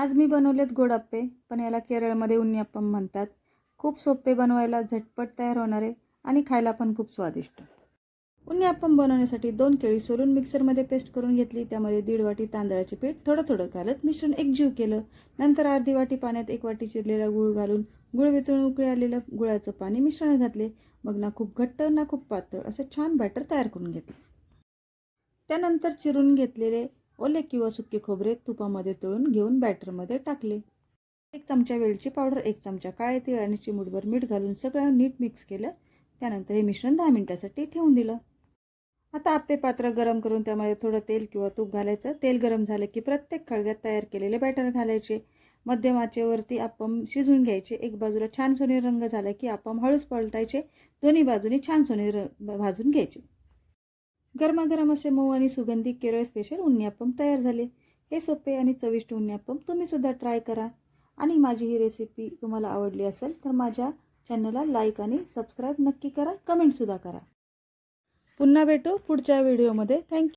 आज मी बनवलेत गोड आप्पे, पण याला केरळमध्ये उन्नीअप्पम म्हणतात. खूप सोपे बनवायला, झटपट तयार होणारे आणि खायला पण खूप स्वादिष्ट. उन्नीअप्पम बनवण्यासाठी 2 केळी सोलून मिक्सरमध्ये पेस्ट करून घेतली. त्यामध्ये 1.5 वाटी तांदळाचे पीठ थोडं थोडं घालत मिश्रण एकजीव केलं. नंतर अर्धी वाटी पाण्यात 1 वाटी चिरलेला गूळ घालून गूळ वितळून उकळी आलेलं गुळाचं पाणी मिश्रणात घातले. मग ना खूप घट्ट ना खूप पातळ असं छान बॅटर तयार करून घेतले. त्यानंतर चिरून घेतलेले ओले किंवा सुके खोबरे तुपामध्ये तळून घेऊन बॅटरमध्ये टाकले. 1 चमचा वेलची पावडर, 1 चमचा काळे तीळ आणि चिमूटभर मीठ घालून सगळं नीट मिक्स केलं. त्यानंतर हे मिश्रण 10 मिनिटांसाठी ठेवून दिलं. आता आप्पे पात्र गरम करून त्यामध्ये थोडं तेल किंवा तूप घालायचं. तेल गरम झालं की प्रत्येक खळग्यात तयार केलेले बॅटर घालायचे. मध्यम आचेवरती अप्पम शिजवून घ्यायचे. एक बाजूला छान सोनेरी रंग झाला की अप्पम हळूच पलटायचे. दोन्ही बाजूनी छान सोनेरी भाजून घ्यायचे. गरमागरम असे मऊ आणि सुगंधी केरळ स्पेशल उन्नीअप्पम तयार झाले. हे सोपे आणि चविष्ट उन्नीअप्पम तुम्ही सुद्धा ट्राय करा. आणि माझी ही रेसिपी तुम्हाला आवडली असेल तर माझ्या चॅनलला लाईक आणि सबस्क्राईब नक्की करा. कमेंटसुद्धा करा. पुन्हा भेटू पुढच्या व्हिडिओमध्ये. थँक्यू.